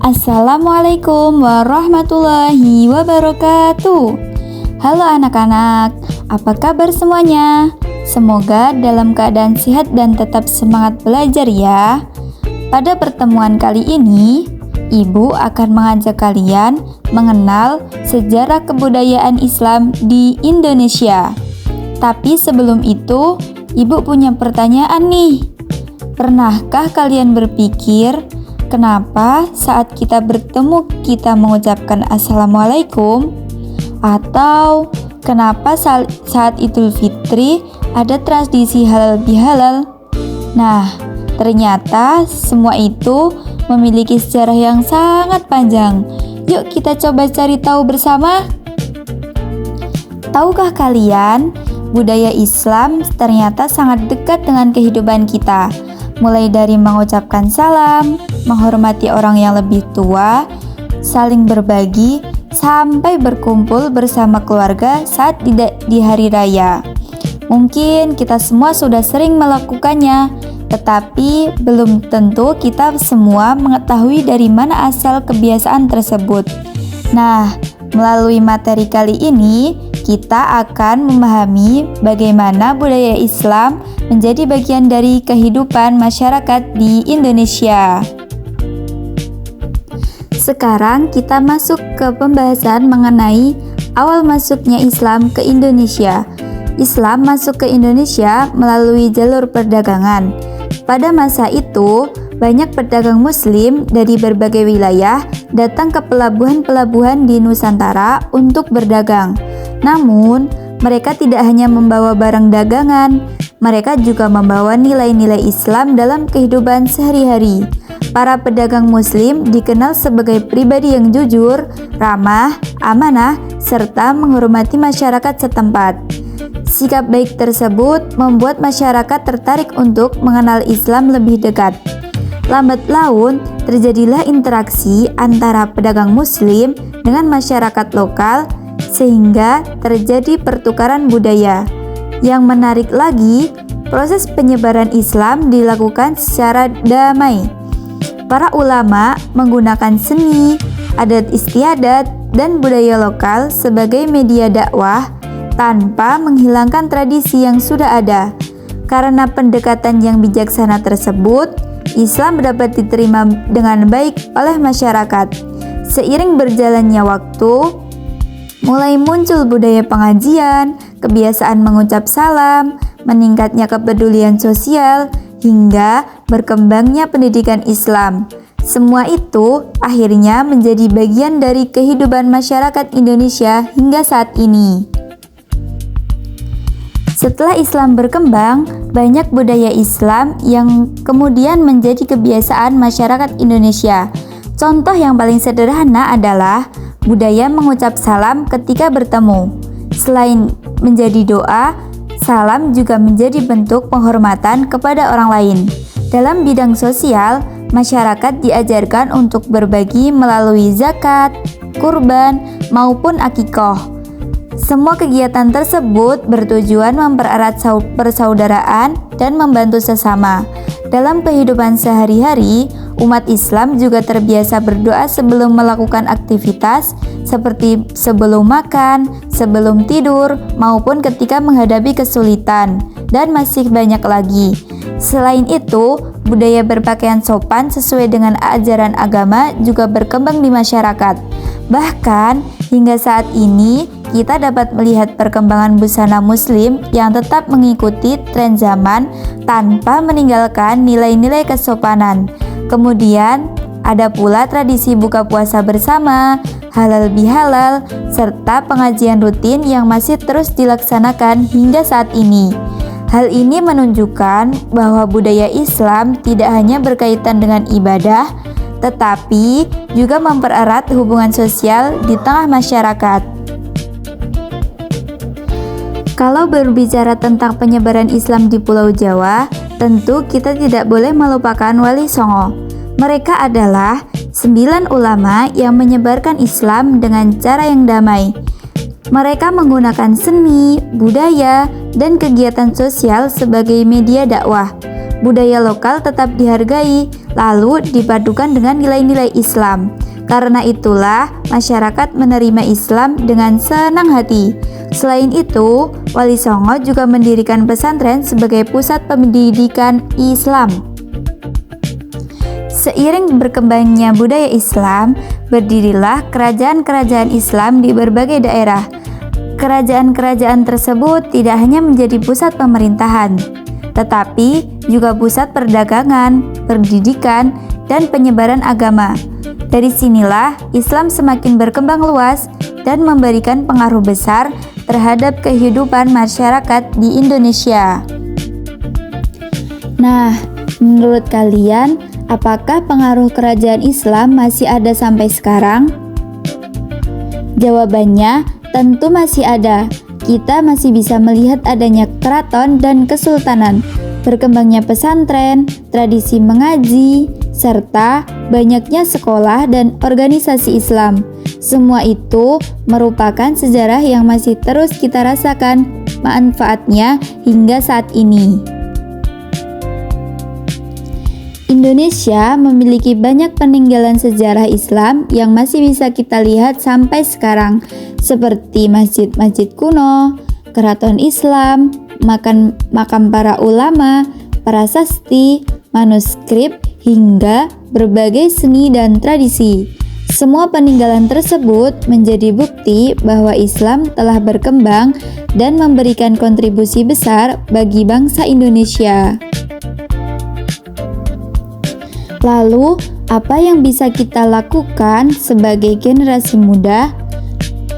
Assalamualaikum warahmatullahi wabarakatuh. Halo anak-anak, apa kabar semuanya? Semoga dalam keadaan sehat dan tetap semangat belajar ya. Pada pertemuan kali ini, Ibu akan mengajak kalian mengenal sejarah kebudayaan Islam di Indonesia. Tapi sebelum itu, Ibu punya pertanyaan nih. Pernahkah kalian berpikir kenapa saat kita bertemu kita mengucapkan Assalamualaikum? Atau kenapa saat Idul Fitri ada tradisi halal bihalal? Nah, ternyata semua itu memiliki sejarah yang sangat panjang. Yuk kita coba cari tahu bersama. Tahukah kalian, budaya Islam ternyata sangat dekat dengan kehidupan kita. Mulai dari mengucapkan salam, menghormati orang yang lebih tua, saling berbagi, sampai berkumpul bersama keluarga saat di hari raya. Mungkin kita semua sudah sering melakukannya, tetapi belum tentu kita semua mengetahui dari mana asal kebiasaan tersebut. Nah, melalui materi kali ini, kita akan memahami bagaimana budaya Islam menjadi bagian dari kehidupan masyarakat di Indonesia. Sekarang kita masuk ke pembahasan mengenai awal masuknya Islam ke Indonesia. Islam masuk ke Indonesia melalui jalur perdagangan. Pada masa itu, banyak pedagang Muslim dari berbagai wilayah datang ke pelabuhan-pelabuhan di Nusantara untuk berdagang. Namun, mereka tidak hanya membawa barang dagangan, mereka juga membawa nilai-nilai Islam dalam kehidupan sehari-hari. Para pedagang Muslim dikenal sebagai pribadi yang jujur, ramah, amanah, serta menghormati masyarakat setempat. Sikap baik tersebut membuat masyarakat tertarik untuk mengenal Islam lebih dekat. Lambat laun, terjadilah interaksi antara pedagang Muslim dengan masyarakat lokal, sehingga terjadi pertukaran budaya. Yang menarik lagi, proses penyebaran Islam dilakukan secara damai. Para ulama menggunakan seni, adat istiadat, dan budaya lokal sebagai media dakwah tanpa menghilangkan tradisi yang sudah ada. Karena pendekatan yang bijaksana tersebut, Islam dapat diterima dengan baik oleh masyarakat. Seiring berjalannya waktu, mulai muncul budaya pengajian, kebiasaan mengucap salam, meningkatnya kepedulian sosial, hingga berkembangnya pendidikan Islam. Semua itu akhirnya menjadi bagian dari kehidupan masyarakat Indonesia hingga saat ini. Setelah Islam berkembang, banyak budaya Islam yang kemudian menjadi kebiasaan masyarakat Indonesia. Contoh yang paling sederhana adalah budaya mengucap salam ketika bertemu. Selain menjadi doa, salam juga menjadi bentuk penghormatan kepada orang lain. Dalam bidang sosial, masyarakat diajarkan untuk berbagi melalui zakat, kurban, maupun akikoh. Semua kegiatan tersebut bertujuan mempererat persaudaraan dan membantu sesama. Dalam kehidupan sehari-hari, umat Islam juga terbiasa berdoa sebelum melakukan aktivitas seperti sebelum makan, sebelum tidur, maupun ketika menghadapi kesulitan, dan masih banyak lagi. Selain itu, budaya berpakaian sopan sesuai dengan ajaran agama juga berkembang di masyarakat. Bahkan, hingga saat ini, kita dapat melihat perkembangan busana Muslim yang tetap mengikuti tren zaman tanpa meninggalkan nilai-nilai kesopanan. Kemudian, ada pula tradisi buka puasa bersama, halal bihalal, serta pengajian rutin yang masih terus dilaksanakan hingga saat ini. Hal ini menunjukkan bahwa budaya Islam tidak hanya berkaitan dengan ibadah, tetapi juga mempererat hubungan sosial di tengah masyarakat. Kalau berbicara tentang penyebaran Islam di Pulau Jawa, tentu kita tidak boleh melupakan Wali Songo. Mereka adalah 9 ulama yang menyebarkan Islam dengan cara yang damai. Mereka menggunakan seni, budaya, dan kegiatan sosial sebagai media dakwah. budaya lokal tetap dihargai, lalu dipadukan dengan nilai-nilai Islam. Karena itulah masyarakat menerima Islam dengan senang hati. Selain itu, Wali Songo juga mendirikan pesantren sebagai pusat pendidikan Islam. Seiring berkembangnya budaya Islam, berdirilah kerajaan-kerajaan Islam di berbagai daerah. Kerajaan-kerajaan tersebut tidak hanya menjadi pusat pemerintahan, tetapi juga pusat perdagangan, pendidikan, dan penyebaran agama. Dari sinilah Islam semakin berkembang luas dan memberikan pengaruh besar terhadap kehidupan masyarakat di Indonesia. Nah, menurut kalian, apakah pengaruh kerajaan Islam masih ada sampai sekarang? Jawabannya tentu masih ada. Kita masih bisa melihat adanya keraton dan kesultanan, berkembangnya pesantren, tradisi mengaji, serta banyaknya sekolah dan organisasi Islam. Semua itu merupakan sejarah yang masih terus kita rasakan manfaatnya hingga saat ini. Indonesia memiliki banyak peninggalan sejarah Islam yang masih bisa kita lihat sampai sekarang, seperti masjid-masjid kuno, keraton Islam, makam para ulama, prasasti, manuskrip, hingga berbagai seni dan tradisi. Semua peninggalan tersebut menjadi bukti bahwa Islam telah berkembang dan memberikan kontribusi besar bagi bangsa Indonesia. Lalu, apa yang bisa kita lakukan sebagai generasi muda?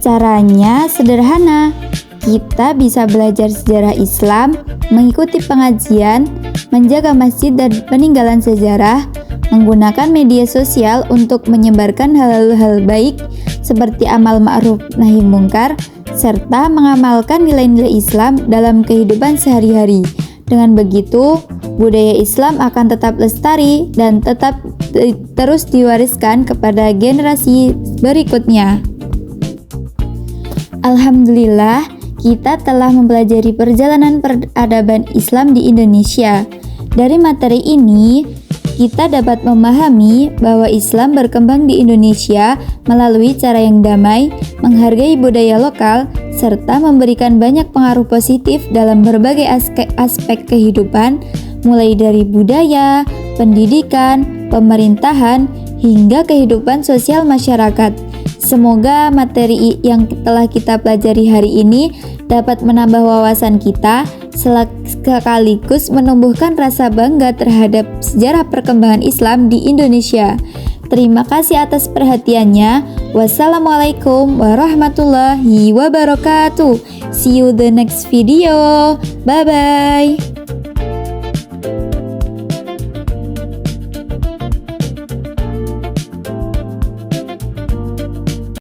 Caranya sederhana. Kita bisa belajar sejarah Islam, mengikuti pengajian, menjaga masjid dan peninggalan sejarah, menggunakan media sosial untuk menyebarkan hal-hal baik seperti amal ma'ruf nahi mungkar, serta mengamalkan nilai-nilai Islam dalam kehidupan sehari-hari. Dengan begitu, budaya Islam akan tetap lestari dan tetap terus diwariskan kepada generasi berikutnya. Alhamdulillah, kita telah mempelajari perjalanan peradaban Islam di Indonesia. Dari materi ini, kita dapat memahami bahwa Islam berkembang di Indonesia melalui cara yang damai, menghargai budaya lokal, serta memberikan banyak pengaruh positif dalam berbagai aspek kehidupan, mulai dari budaya, pendidikan, pemerintahan, hingga kehidupan sosial masyarakat. Semoga materi yang telah kita pelajari hari ini dapat menambah wawasan kita, sekaligus menumbuhkan rasa bangga terhadap sejarah perkembangan Islam di Indonesia. Terima kasih atas perhatiannya. Wassalamualaikum warahmatullahi wabarakatuh. See you the next video. Bye bye.